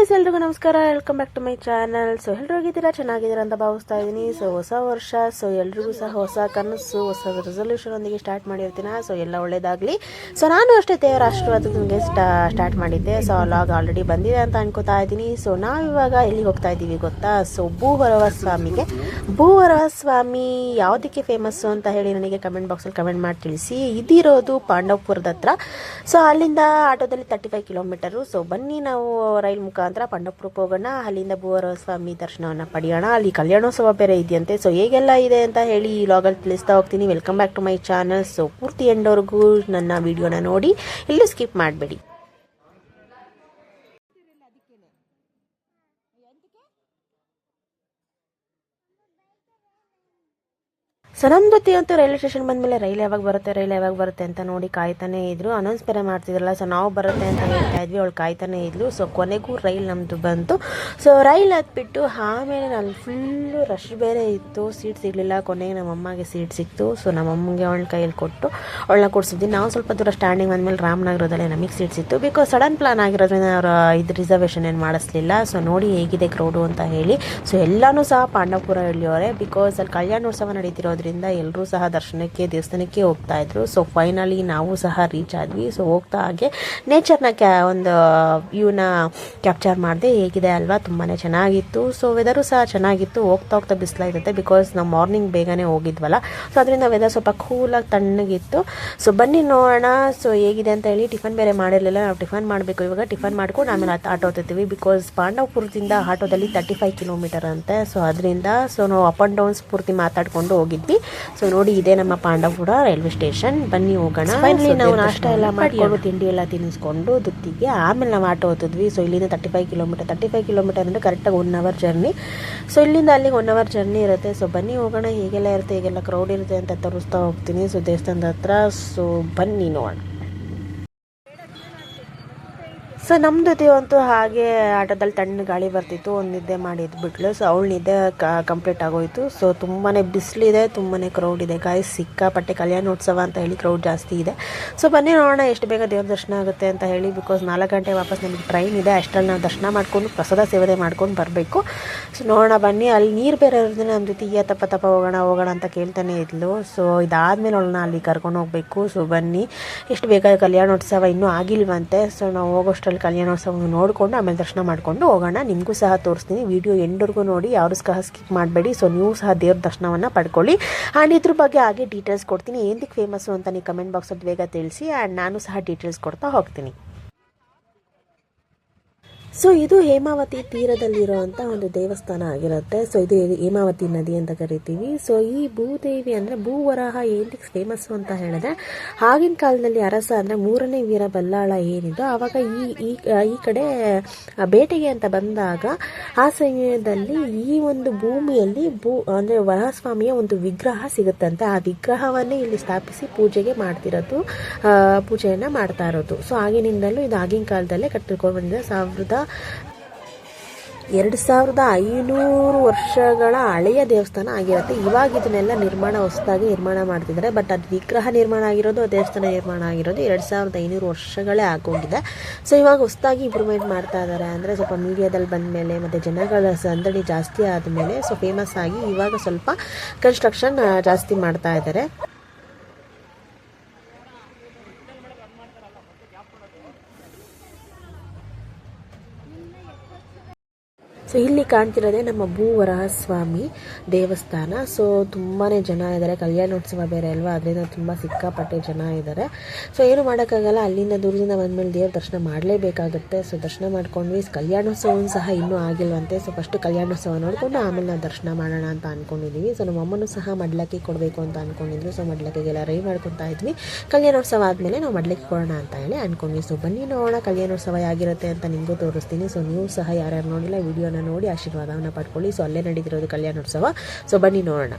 Guys, ಎಲ್ರಿಗೂ ನಮಸ್ಕಾರ. Welcome back to my channel. So ಎಲ್ಲರೂ ಹೋಗಿದ್ದೀರಾ, ಚೆನ್ನಾಗಿದ್ದೀರಾ ಅಂತ ಭಾವಿಸ್ತಾ ಇದ್ದೀನಿ. ಸೊ ಹೊಸ ವರ್ಷ, ಸೊ ಎಲ್ರಿಗೂ ಸಹ ಹೊಸ ಕನಸು, ಹೊಸ ರೆಸೊಲ್ಯೂಷನ್ ಒಂದಿಗೆ ಸ್ಟಾರ್ಟ್ ಮಾಡಿರ್ತೀನಿ. ಸೊ ಎಲ್ಲ ಒಳ್ಳೇದಾಗಲಿ. ಸೊ ನಾನು ಅಷ್ಟೇ ದೇವರ ಆಶೀರ್ವಾದಕ್ಕೆ ಸ್ಟಾರ್ಟ್ ಮಾಡಿದ್ದೆ. ಸೊ ಲಾಗ್ ಆಲ್ರೆಡಿ ಬಂದಿದೆ ಅಂತ ಅನ್ಕೋತಾ ಇದ್ದೀನಿ. ಸೊ ನಾವಿವಾಗ ಎಲ್ಲಿಗೆ ಹೋಗ್ತಾ ಇದ್ದೀವಿ ಗೊತ್ತಾ? ಸೊ ಭೂವರವ ಸ್ವಾಮಿಗೆ. ಭೂವರವ ಸ್ವಾಮಿ ಯಾವುದಕ್ಕೆ ಫೇಮಸ್ಸು ಅಂತ ಹೇಳಿ ನನಗೆ ಕಮೆಂಟ್ ಬಾಕ್ಸಲ್ಲಿ ಕಮೆಂಟ್ ಮಾಡಿ ತಿಳಿಸಿ. ಇದಿರೋದು ಪಾಂಡವಪುರದ ಹತ್ರ. ಸೊ ಅಲ್ಲಿಂದ ಆಟೋದಲ್ಲಿ 35 ಕಿಲೋಮೀಟರು. ಸೊ ಬನ್ನಿ ನಾವು ರೈಲ್ ಮುಖಾಂತರ ಪಾಂಡವಪುರಕ್ಕೆ ಹೋಗೋಣ. ಅಲ್ಲಿಂದ ಭೂವರವ ಸ್ವಾಮಿ ದರ್ಶನವನ್ನು ಪಡೆಯೋಣ. ಅಲ್ಲಿ ಕಲ್ಯಾಣೋತ್ಸವ ಬೇರೆ ಇದೆಯಂತೆ. ಸೊ ಹೇಗೆಲ್ಲ ಇದೆ ಅಂತ ಹೇಳಿ ಈ ಲಾಗಲ್ಲಿ ತಿಳಿಸ್ತಾ ಹೋಗ್ತೀನಿ. Welcome back to my channel. So ಪೂರ್ತಿ ಎಂಡವರೆಗೂ ನನ್ನ ವಿಡಿಯೋನ ನೋಡಿ, ಎಲ್ಲೂ ಸ್ಕಿಪ್ ಮಾಡಬೇಡಿ. ಸೊ ನಮ್ಮ ಜೊತೆ ಅಂತೂ ರೈಲ್ವೆ ಸ್ಟೇಷನ್ ಬಂದಮೇಲೆ ರೈಲ್ ಯಾವಾಗ ಬರುತ್ತೆ ಅಂತ ನೋಡಿ ಕಾಯ್ತಾನೆ ಇದ್ರು. ಅನೌನ್ಸ್ ಬೇರೆ ಮಾಡ್ತಿದ್ರಲ್ಲ, ಸೊ ನಾವು ಬರುತ್ತೆ ಅಂತ ಹೇಳ್ತಾ ಇದ್ವಿ. ಅವಳು ಕಾಯ್ತಾನೆ ಇದ್ಲು. ಸೊ ಕೊನೆಗೂ ರೈಲ್ ನಮ್ಮದು ಬಂತು. ಸೊ ರೈಲ್ ಹತ್ಬಿಟ್ಟು ಆಮೇಲೆ ನಾನು ಫುಲ್ಲು ರಶ್ ಬೇರೆ ಇತ್ತು, ಸೀಟ್ ಸಿಗಲಿಲ್ಲ. ಕೊನೆಗೆ ನಮ್ಮ ಅಮ್ಮಗೆ ಸೀಟ್ ಸಿಕ್ತು. ಸೊ ನಮ್ಮ ಅಮ್ಮಗೆ ಅವಳ ಕೈಯಲ್ಲಿ ಕೊಟ್ಟು ಅವಳನ್ನ ಕೊಡಿಸಿದ್ವಿ. ನಾವು ಸ್ವಲ್ಪ ದೂರ ಸ್ಟ್ಯಾಂಡಿಂಗ್ ಬಂದಮೇಲೆ ರಾಮನಗರದಲ್ಲೇ ನಮಗೆ ಸೀಟ್ ಸಿಕ್ತು. ಬಿಕಾಸ್ ಸಡನ್ ಪ್ಲಾನ್ ಆಗಿರೋದ್ರಿಂದ ಅವರು ಇದು ರಿಸರ್ವೇಷನ್ ಏನು ಮಾಡಿಸ್ಲಿಲ್ಲ. ಸೊ ನೋಡಿ ಹೇಗಿದೆ ಕ್ರೌಡು ಅಂತ ಹೇಳಿ. ಸೊ ಎಲ್ಲನೂ ಸಹ ಪಾಂಡವಪುರ ಎಲ್ಲಿಯವರೆ, ಬಿಕಾಸ್ ಅಲ್ಲಿ ಕಲ್ಯಾಣೋತ್ಸವ ನಡೀತಿರೋದ್ರಿಂದ ಎಲ್ಲರೂ ಸಹ ದರ್ಶನಕ್ಕೆ ದೇವಸ್ಥಾನಕ್ಕೆ ಹೋಗ್ತಾ ಇದ್ರು. ಸೊ ಫೈನಲಿ ನಾವು ಸಹ ರೀಚ್ ಆದ್ವಿ. ಸೊ ಹೋಗ್ತಾ ಹಾಗೆ ನೇಚರ್ನ ಒಂದು ವ್ಯೂನ ಕ್ಯಾಪ್ಚರ್ ಮಾಡಿದೆ. ಹೇಗಿದೆ ಅಲ್ವಾ, ತುಂಬಾ ಚೆನ್ನಾಗಿತ್ತು. ಸೊ ವೆದರು ಸಹ ಚೆನ್ನಾಗಿತ್ತು. ಹೋಗ್ತಾ ಬಿಸಿಲಾಗಿರುತ್ತೆ, ಬಿಕಾಸ್ ನಾವು ಮಾರ್ನಿಂಗ್ ಬೇಗನೆ ಹೋಗಿದ್ವಲ್ಲ. ಸೊ ಅದರಿಂದ ವೆದರ್ ಸ್ವಲ್ಪ ಕೂಲಾಗಿ ತಣ್ಣಗಿತ್ತು. ಸೊ ಬನ್ನಿ ನೋಡೋಣ ಸೊ ಹೇಗಿದೆ ಅಂತ ಹೇಳಿ. ಟಿಫನ್ ಬೇರೆ ಮಾಡಿರಲಿಲ್ಲ, ನಾವು ಟಿಫನ್ ಮಾಡಬೇಕು. ಇವಾಗ ಟಿಫನ್ ಮಾಡ್ಕೊಂಡು ಆಮೇಲೆ ಆಟೋ ಹತ್ತೀವಿ. ಬಿಕಾಸ್ ಪಾಂಡವಪುರದಿಂದ ಆಟೋದಲ್ಲಿ 35 ಕಿಲೋಮೀಟರ್ ಅಂತೆ. ಸೊ ಅದರಿಂದ ನಾವು ಅಪ್ ಆ್ಯಂಡ್ ಡೌನ್ಸ್ ಪೂರ್ತಿ ಮಾತಾಡ್ಕೊಂಡು ಹೋಗಿದ್ವಿ. ಸೊ ನೋಡಿ, ಇದೆ ನಮ್ಮ ಪಾಂಡವಪುರ ರೈಲ್ವೆ ಸ್ಟೇಷನ್. ಬನ್ನಿ ಹೋಗೋಣ. ಫೈನಲಿ ನಾವು ನಾಷ್ಟ ಎಲ್ಲ ಮಾಡಿಕೊಂಡು ತಿಂಡಿ ಎಲ್ಲ ತಿನ್ನಿಸ್ಕೊಂಡು ದುತ್ತಿಗೆ ಆಮೇಲೆ ನಾವು ಆಟೋ ಹತ್ತಿದ್ವಿ. ಸೊ ಇಲ್ಲಿಂದ 35 ಕಿಲೋಮೀಟರ್ ಅಂದರೆ ಕರೆಕ್ಟಾಗಿ 1 ಅವರ್ ಜರ್ನಿ. ಸೊ ಇಲ್ಲಿಂದ ಅಲ್ಲಿಗೆ 1 ಅವರ್ ಜರ್ನಿ ಇರುತ್ತೆ. ಸೊ ಬನ್ನಿ ಹೋಗೋಣ. ಹೇಗೆಲ್ಲ ಇರುತ್ತೆ, ಹೇಗೆಲ್ಲ ಕ್ರೌಡ್ ಇರುತ್ತೆ ಅಂತ ತೋರಿಸ್ತಾ ಹೋಗ್ತೀನಿ. ಸೊ ದೇವಸ್ಥಾನದ ಹತ್ರ. ಸೊ ಬನ್ನಿ ನೋಡೋಣ. ಸೊ ನಮ್ಮ ಜೊತೆ ಅಂತೂ ಹಾಗೆ ಆಟೋದಲ್ಲಿ ತಣ್ಣ ಗಾಳಿ ಬರ್ತಿತ್ತು. ಒಂದು ನಿದ್ದೆ ಮಾಡಿ ಎದ್ಬಿಟ್ಲು. ಸೊ ಅವಳು ನಿದ್ದೆ ಕಂಪ್ಲೀಟ್ ಆಗೋಯಿತು. ಸೊ ತುಂಬಾ ಬಿಸಿಲಿದೆ, ತುಂಬಾ ಕ್ರೌಡ್ ಇದೆ ಗಾಯ್ಸ್. ಸಿಕ್ಕಾಪಟ್ಟೆ ಕಲ್ಯಾಣೋತ್ಸವ ಅಂತ ಹೇಳಿ ಕ್ರೌಡ್ ಜಾಸ್ತಿ ಇದೆ. ಸೊ ಬನ್ನಿ ನೋಡೋಣ ಎಷ್ಟು ಬೇಗ ದೇವ್ರ ದರ್ಶನ ಆಗುತ್ತೆ ಅಂತ ಹೇಳಿ. ಬಿಕಾಸ್ 4 ಗಂಟೆ ವಾಪಸ್ ನಮಗೆ ಟ್ರೈನ್ ಇದೆ. ಅಷ್ಟರಲ್ಲಿ ನಾವು ದರ್ಶನ ಮಾಡಿಕೊಂಡು ಪ್ರಸಾದ ಸೇವನೆ ಮಾಡ್ಕೊಂಡು ಬರಬೇಕು. ಸೊ ನೋಡೋಣ ಬನ್ನಿ. ಅಲ್ಲಿ ನೀರು ಬೇರೆ ಇರೋದನ್ನ ನಮ್ಮ ಜೊತೆ ತಪ್ಪ ಹೋಗೋಣ ಅಂತ ಕೇಳ್ತಾನೆ ಇದ್ಲು. ಸೊ ಇದಾದಮೇಲೆ ಅವಳನ್ನ ಅಲ್ಲಿ ಕರ್ಕೊಂಡು ಹೋಗಬೇಕು. ಸೊ ಬನ್ನಿ, ಎಷ್ಟು ಬೇಗ ಕಲ್ಯಾಣೋತ್ಸವ ಇನ್ನೂ ಆಗಿಲ್ವಂತೆ. ಸೊ ನಾವು ಹೋಗೋಷ್ಟರಲ್ಲಿ ಕಲ್ಯಾಣೋತ್ಸವ ನೋಡಿಕೊಂಡು ಆಮೇಲೆ ದರ್ಶನ ಮಾಡಿಕೊಂಡು ಹೋಗೋಣ. ನಿಮಗೂ ಸಹ ತೋರಿಸ್ತೀನಿ. ವಿಡಿಯೋ ಎಂಡ್ವರೆಗೂ ನೋಡಿ, ಯಾರು ಸಹ ಸ್ಕಿಪ್ ಮಾಡಬೇಡಿ. ಸೊ ನೀವು ಸಹ ದೇವ್ರ ದರ್ಶನವನ್ನು ಪಡ್ಕೊಳ್ಳಿ. ಆ್ಯಂಡ್ ಇದ್ರ ಬಗ್ಗೆ ಹಾಗೆ ಡೀಟೇಲ್ಸ್ ಕೊಡ್ತೀನಿ. ಏನಕ್ಕೆ ಫೇಮಸ್ಸು ಅಂತ ನೀವು ಕಮೆಂಟ್ ಬಾಕ್ಸಲ್ಲಿ ಬೇಗ ತಿಳಿಸಿ. ಆ್ಯಂಡ್ ನಾನು ಸಹ ಡೀಟೇಲ್ಸ್ ಕೊಡ್ತಾ ಹೋಗ್ತೀನಿ. ಸೊ ಇದು ಹೇಮಾವತಿ ತೀರದಲ್ಲಿರುವಂಥ ಒಂದು ದೇವಸ್ಥಾನ ಆಗಿರುತ್ತೆ. ಸೊ ಇದು ಹೇಮಾವತಿ ನದಿ ಅಂತ ಕರಿತೀವಿ. ಸೊ ಈ ಭೂದೇವಿ ಅಂದರೆ ಭೂವರಾಹ ಏನಕ್ಕೆ ಫೇಮಸ್ಸು ಅಂತ ಹೇಳಿದ್ರೆ, ಆಗಿನ ಕಾಲದಲ್ಲಿ ಅರಸ ಅಂದರೆ 3ನೇ ವೀರ ಬಲ್ಲಾಳ ಏನಿದ್ದು ಆವಾಗ ಈ ಕಡೆ ಬೇಟೆಗೆ ಅಂತ ಬಂದಾಗ ಆ ಸಮಯದಲ್ಲಿ ಈ ಒಂದು ಭೂಮಿಯಲ್ಲಿ ಅಂದರೆ ವರಹಸ್ವಾಮಿಯ ಒಂದು ವಿಗ್ರಹ ಸಿಗುತ್ತಂತೆ. ಆ ವಿಗ್ರಹವನ್ನೇ ಇಲ್ಲಿ ಸ್ಥಾಪಿಸಿ ಪೂಜೆಯನ್ನು ಮಾಡ್ತಾ ಇರೋದು. ಸೊ ಆಗಿನಿಂದಲೂ ಇದು ಆಗಿನ ಕಾಲದಲ್ಲೇ ಕಟ್ಟಿಕೊಂಡು ಬಂದಿದೆ. 2500 ವರ್ಷಗಳ ಹಳೆಯ ದೇವಸ್ಥಾನ ಆಗಿರುತ್ತೆ. ಇವಾಗ ಇದನ್ನೆಲ್ಲ ಹೊಸದಾಗಿ ನಿರ್ಮಾಣ ಮಾಡ್ತಿದ್ದಾರೆ. ಬಟ್ ಅದು ವಿಗ್ರಹ ನಿರ್ಮಾಣ ಆಗಿರೋದು, ದೇವಸ್ಥಾನ ನಿರ್ಮಾಣ ಆಗಿರೋದು 2500 ವರ್ಷಗಳೇ ಆಗೋಗಿದೆ. ಸೊ ಇವಾಗ ಹೊಸದಾಗಿ ಇಂಪ್ರೂವ್ಮೆಂಟ್ ಮಾಡ್ತಾ ಇದ್ದಾರೆ. ಅಂದರೆ ಸ್ವಲ್ಪ ಮೀಡಿಯಾದಲ್ಲಿ ಬಂದ ಮೇಲೆ ಮತ್ತು ಜನಗಳ ಸಂದಣಿ ಜಾಸ್ತಿ ಆದಮೇಲೆ ಸೊ ಫೇಮಸ್ ಆಗಿ ಇವಾಗ ಸ್ವಲ್ಪ ಕನ್ಸ್ಟ್ರಕ್ಷನ್ ಜಾಸ್ತಿ ಮಾಡ್ತಾ ಇದ್ದಾರೆ. ಸೊ ಇಲ್ಲಿ ಕಾಣ್ತಿರೋದೇ ನಮ್ಮ ಭೂವರಾಹ ಸ್ವಾಮಿ ದೇವಸ್ಥಾನ. ಸೊ ತುಂಬಾ ಜನ ಇದ್ದಾರೆ. ಕಲ್ಯಾಣೋತ್ಸವ ಬೇರೆ ಅಲ್ವಾ, ಅದರಿಂದ ತುಂಬ ಸಿಕ್ಕಾಪಟ್ಟೆ ಜನ ಇದ್ದಾರೆ. ಸೊ ಏನು ಮಾಡೋಕ್ಕಾಗಲ್ಲ, ಅಲ್ಲಿಂದ ದೂರದಿಂದ ಬಂದಮೇಲೆ ದೇವ್ರ ದರ್ಶನ ಮಾಡಲೇಬೇಕಾಗುತ್ತೆ. ಸೊ ದರ್ಶನ ಮಾಡ್ಕೊಂಡ್ವಿ. ಕಲ್ಯಾಣೋತ್ಸವನೂ ಸಹ ಇನ್ನೂ ಆಗಿಲ್ವಂತೆ. ಸೊ ಫಸ್ಟ್ ಕಲ್ಯಾಣೋತ್ಸವ ನೋಡಿಕೊಂಡು ಆಮೇಲೆ ನಾವು ದರ್ಶನ ಮಾಡೋಣ ಅಂತ ಅಂದ್ಕೊಂಡಿದ್ದೀವಿ. ಸೊ ನಮ್ಮ ಅಮ್ಮನೂ ಸಹ ಮಡ್ಲಕ್ಕಿ ಕೊಡಬೇಕು ಅಂತ ಅಂದ್ಕೊಂಡಿದ್ವಿ. ಸೊ ಮಡ್ಲಕ್ಕಿಗೆಲ್ಲ ರೆಡಿ ಮಾಡ್ಕೊತಾ ಇದ್ವಿ. ಕಲ್ಯಾಣೋತ್ಸವ ಆದಮೇಲೆ ನಾವು ಮಡ್ಲಕ್ಕಿ ಕೊಡೋಣ ಅಂತ ಹೇಳಿ ಅಂದ್ಕೊಂಡ್ವಿ. ಸೊ ಬನ್ನಿ ನೋಡೋಣ ಕಲ್ಯಾಣೋತ್ಸವ ಆಗಿರುತ್ತೆ ಅಂತ ನಿಮಗೂ ತೋರಿಸ್ತೀನಿ. ಸೊ ನೀವು ಸಹ ಯಾರ್ಯಾರು ನೋಡಿಲ್ಲ ವಿಡಿಯೋನ ನೋಡಿ ಆಶೀರ್ವಾದವನ್ನು ಪಡ್ಕೊಳ್ಳಿ. ಸೊ ಅಲ್ಲೇ ನಡೀತಿರೋದು ಕಲ್ಯಾಣೋತ್ಸವ. ಸೊ ಬನ್ನಿ ನೋಡೋಣ.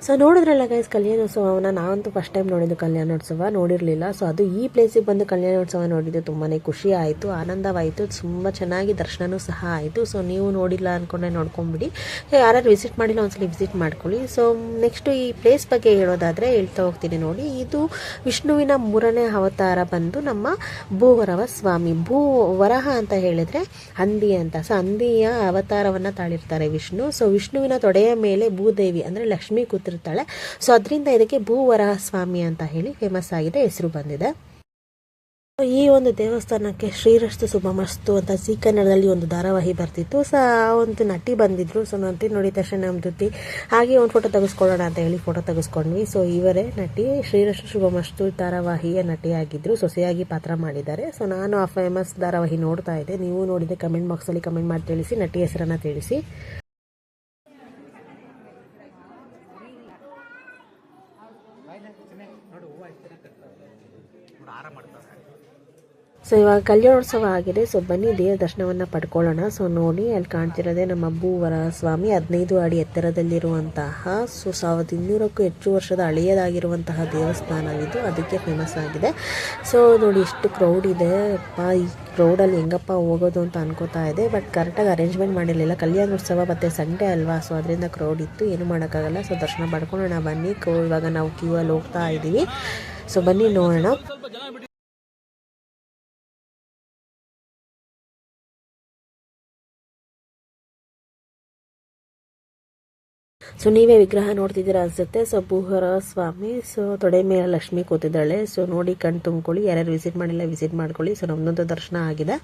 ಸೊ ನೋಡಿದ್ರಲ್ಲ ಗೈಸ್ ಕಲ್ಯಾಣೋತ್ಸವನ ನಾವಂತೂ ಫಸ್ಟ್ ಟೈಮ್ ನೋಡಿದ್ದು ಕಲ್ಯಾಣೋತ್ಸವ ನೋಡಿರಲಿಲ್ಲ. ಸೊ ಅದು ಈ ಪ್ಲೇಸಿಗೆ ಬಂದು ಕಲ್ಯಾಣೋತ್ಸವ ನೋಡಿದ್ದು ತುಂಬಾ ಖುಷಿ ಆಯಿತು, ಆನಂದವಾಯಿತು, ತುಂಬ ಚೆನ್ನಾಗಿ ದರ್ಶನವೂ ಸಹ ಆಯಿತು. ಸೊ ನೀವು ನೋಡಿಲ್ಲ ಅಂದ್ಕೊಂಡೆ ನೋಡ್ಕೊಂಬಿಡಿ, ಯಾರು ವಿಸಿಟ್ ಮಾಡಿಲ್ಲ ಒಂದ್ಸಲಿ ವಿಸಿಟ್ ಮಾಡ್ಕೊಳ್ಳಿ. ಸೊ ನೆಕ್ಸ್ಟು ಈ ಪ್ಲೇಸ್ ಬಗ್ಗೆ ಹೇಳೋದಾದರೆ ಹೇಳ್ತಾ ಹೋಗ್ತೀನಿ ನೋಡಿ. ಇದು ವಿಷ್ಣುವಿನ 3ನೇ ಅವತಾರ ಬಂದು ನಮ್ಮ ಭೂವರವ ಸ್ವಾಮಿ. ವರಹ ಅಂತ ಹೇಳಿದರೆ ಹಂದಿ ಅಂತ. ಸೊ ಹಂದಿಯ ಅವತಾರವನ್ನು ತಾಳಿರ್ತಾರೆ ವಿಷ್ಣು. ಸೊ ವಿಷ್ಣುವಿನ ತೊಡೆಯ ಮೇಲೆ ಭೂದೇವಿ ಅಂದರೆ ಲಕ್ಷ್ಮೀ ಕೂತಿರ್ತಾಳೆ. ಸೊ ಅದರಿಂದ ಇದಕ್ಕೆ ಭೂವರಹ ಸ್ವಾಮಿ ಅಂತ ಹೇಳಿ ಫೇಮಸ್ ಆಗಿದೆ, ಹೆಸರು ಬಂದಿದೆ. ಈ ಒಂದು ದೇವಸ್ಥಾನಕ್ಕೆ ಶ್ರೀರಸ್ತು ಶುಭಮಸ್ತು ಅಂತ ಜೀ ಕನ್ನಡದಲ್ಲಿ ಒಂದು ಧಾರಾವಾಹಿ ಬರ್ತಿತ್ತು. ಸೊ ಆ ಒಂದು ನಟಿ ಬಂದಿದ್ರು. ಸೊ ನಟಿ ನೋಡಿದ ತಕ್ಷಣ ನಮ್ಮ ಜೊತೆ ಹಾಗೆ ಒಂದು ಫೋಟೋ ತೆಗೆಸ್ಕೊಳ್ಳೋಣ ಅಂತ ಹೇಳಿ ಫೋಟೋ ತೆಗೆಸ್ಕೊಂಡ್ವಿ. ಸೊ ಇವರೇ ನಟಿ, ಶ್ರೀರಸ್ತು ಶುಭಮಸ್ತು ಧಾರಾವಾಹಿಯ ನಟಿಯಾಗಿದ್ರು, ಸೊಸೆಯಾಗಿ ಪಾತ್ರ ಮಾಡಿದ್ದಾರೆ. ಸೊ ನಾನು ಆ ಫೇಮಸ್ ಧಾರಾವಾಹಿ ನೋಡ್ತಾ ಇದ್ದೆ. ನೀವು ನೋಡಿದ್ರೆ ಕಮೆಂಟ್ ಬಾಕ್ಸಲ್ಲಿ ಕಮೆಂಟ್ ಮಾಡಿ ತಿಳಿಸಿ, ನಟಿ ಹೆಸರನ್ನು ತಿಳಿಸಿ. ಸೊ ಇವಾಗ ಕಲ್ಯಾಣೋತ್ಸವ ಆಗಿದೆ. ಸೊ ಬನ್ನಿ ದೇವರ ದರ್ಶನವನ್ನು ಪಡ್ಕೊಳ್ಳೋಣ. ಸೊ ನೋಡಿ ಅಲ್ಲಿ ಕಾಣ್ತಿರೋದೇ ನಮ್ಮ ಭೂವರಹ ಸ್ವಾಮಿ, 15 ಅಡಿ ಎತ್ತರದಲ್ಲಿರುವಂತಹ, ಸೊ 1200ಕ್ಕೂ ಹೆಚ್ಚು ವರ್ಷದ ಹಳೆಯದಾಗಿರುವಂತಹ ದೇವಸ್ಥಾನವಿದು, ಅದಕ್ಕೆ ಫೇಮಸ್ ಆಗಿದೆ. ಸೊ ನೋಡಿ ಎಷ್ಟು ಕ್ರೌಡ್ ಇದೆ. ಈ ಕ್ರೌಡಲ್ಲಿ ಹೆಂಗಪ್ಪ ಹೋಗೋದು ಅಂತ ಅನ್ಕೋತಾ ಇದೆ, ಬಟ್ ಕರೆಕ್ಟಾಗಿ ಅರೇಂಜ್ಮೆಂಟ್ ಮಾಡಿರಲಿಲ್ಲ. ಕಲ್ಯಾಣೋತ್ಸವ ಮತ್ತು ಸಂಡೇ ಅಲ್ವಾ, ಸೊ ಅದರಿಂದ ಕ್ರೌಡ್ ಇತ್ತು, ಏನು ಮಾಡೋಕ್ಕಾಗಲ್ಲ. ಸೊ ದರ್ಶನ ಪಡ್ಕೊಳ್ಳೋಣ ಬನ್ನಿ. ಇವಾಗ ನಾವು ಕ್ಯೂ ಅಲ್ಲಿ ಹೋಗ್ತಾ ಇದ್ದೀವಿ. ಸೊ ಬನ್ನಿ ನೋಡೋಣ. ಸೊ ನೀವೇ ವಿಗ್ರಹ ನೋಡ್ತಿದ್ದೀರಾ ಅನ್ಸುತ್ತೆ. ಸೊ ಭೂವರಹ ಸ್ವಾಮಿ, ಸೊ ತೊಡೆ ಮೇಲೆ ಲಕ್ಷ್ಮಿ ಕೂತಿದ್ದಾಳೆ. ಸೊ ನೋಡಿ ಕಣ್ ತುಂಬ್ಕೊಳ್ಳಿ, ಯಾರ್ಯಾರು ವಿಸಿಟ್ ಮಾಡಿಲ್ಲ ವಿಸಿಟ್ ಮಾಡ್ಕೊಳ್ಳಿ. ಸೊ ನಮ್ಮದೊಂದು ದರ್ಶನ ಆಗಿದೆ.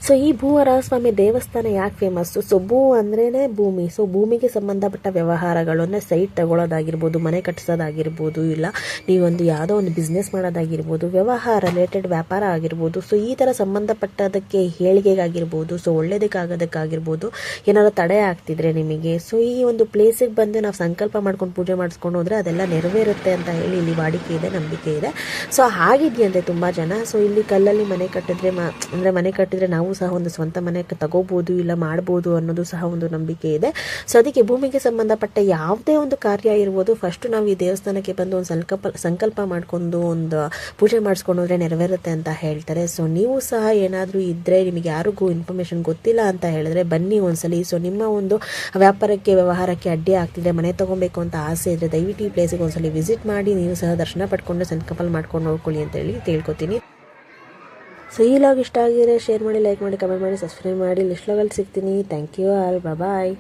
ಸೊ ಈ ಭೂವರಹ ಸ್ವಾಮಿ ದೇವಸ್ಥಾನ ಯಾಕೆ ಫೇಮಸ್ಸು? ಸೊ ಭೂ ಅಂದ್ರೇ ಭೂಮಿ. ಸೊ ಭೂಮಿಗೆ ಸಂಬಂಧಪಟ್ಟ ವ್ಯವಹಾರಗಳು ಅಂದರೆ ಸೈಟ್ ತಗೊಳ್ಳೋದಾಗಿರ್ಬೋದು, ಮನೆ ಕಟ್ಟಿಸೋದಾಗಿರ್ಬೋದು, ಇಲ್ಲ ನೀವೊಂದು ಯಾವುದೋ ಒಂದು ಬಿಸ್ನೆಸ್ ಮಾಡೋದಾಗಿರ್ಬೋದು, ವ್ಯವಹಾರ ರಿಲೇಟೆಡ್ ವ್ಯಾಪಾರ ಆಗಿರ್ಬೋದು. ಸೊ ಈ ಥರ ಸಂಬಂಧಪಟ್ಟದಕ್ಕೆ ಏಳಿಗೆಗಾಗಿರ್ಬೋದು, ಸೊ ಒಳ್ಳೇದಕ್ಕಾಗೋದಕ್ಕಾಗಿರ್ಬೋದು, ಏನಾದ್ರು ತಡೆ ಆಗ್ತಿದ್ರೆ ನಿಮಗೆ, ಸೊ ಈ ಒಂದು ಪ್ಲೇಸಿಗೆ ಬಂದು ನಾವು ಸಂಕಲ್ಪ ಮಾಡ್ಕೊಂಡು ಪೂಜೆ ಮಾಡಿಸ್ಕೊಂಡು ಹೋದರೆ ಅದೆಲ್ಲ ನೆರವೇರುತ್ತೆ ಅಂತ ಹೇಳಿ ಇಲ್ಲಿ ವಾಡಿಕೆ ಇದೆ, ನಂಬಿಕೆ ಇದೆ. ಸೊ ಆಗಿದೆಯಂತೆ ತುಂಬ ಜನ. ಸೊ ಇಲ್ಲಿ ಕಲ್ಲಲ್ಲಿ ಮನೆ ಕಟ್ಟಿದ್ರೆ ಅಂದರೆ ಮನೆ ಕಟ್ಟಿದ್ರೆ ನಾವು ಸಹ ಒಂದು ಸ್ವಂತ ಮನೆ ತಗೋಬಹುದು, ಇಲ್ಲ ಮಾಡ್ಬೋದು ಅನ್ನೋದು ಸಹ ಒಂದು ನಂಬಿಕೆ ಇದೆ. ಸೊ ಅದಕ್ಕೆ ಭೂಮಿಗೆ ಸಂಬಂಧಪಟ್ಟ ಯಾವುದೇ ಒಂದು ಕಾರ್ಯ ಇರ್ಬೋದು, ಫಸ್ಟ್ ನಾವು ಈ ದೇವಸ್ಥಾನಕ್ಕೆ ಬಂದು ಒಂದು ಸಂಕಲ್ಪ ಮಾಡ್ಕೊಂಡು ಒಂದು ಪೂಜೆ ಮಾಡಿಸ್ಕೊಂಡು ಹೋದ್ರೆ ನೆರವೇರುತ್ತೆ ಅಂತ ಹೇಳ್ತಾರೆ. ಸೊ ನೀವು ಸಹ ಏನಾದರೂ ಇದ್ದರೆ, ನಿಮಗೆ ಯಾರಿಗೂ ಇನ್ಫಾರ್ಮೇಷನ್ ಗೊತ್ತಿಲ್ಲ ಅಂತ ಹೇಳಿದ್ರೆ ಬನ್ನಿ ಒಂದ್ಸಲಿ. ಸೊ ನಿಮ್ಮ ಒಂದು ವ್ಯಾಪಾರಕ್ಕೆ ವ್ಯವಹಾರಕ್ಕೆ ಅಡ್ಡಿ ಆಗ್ತಿದ್ರೆ, ಮನೆ ತೊಗೊಬೇಕು ಅಂತ ಆಸೆ ಇದ್ದರೆ ದಯವಿಟ್ಟು ಈ ಪ್ಲೇಸಿಗೆ ಒಂದ್ಸಲಿ ವಿಸಿಟ್ ಮಾಡಿ ನೀವು ಸಹ ದರ್ಶನ ಪಡ್ಕೊಂಡು ಸಂಕಲ್ಪ ಮಾಡ್ಕೊಂಡು ನೋಡ್ಕೊಳ್ಳಿ ಅಂತ ಹೇಳಿ ತಿಳ್ಕೊತೀನಿ. ಸೊ ಈ ಲಾಗ್ ಇಷ್ಟ ಆಗಿದ್ರೆ ಶೇರ್ ಮಾಡಿ, ಲೈಕ್ ಮಾಡಿ, ಕಮೆಂಟ್ ಮಾಡಿ, ಸಬ್ಸ್ಕ್ರೈಬ್ ಮಾಡಿ. ನೆಕ್ಸ್ಟ್ ಲಾಗಲ್ಲಿ ಸಿಗ್ತೀನಿ. Thank you all, bye.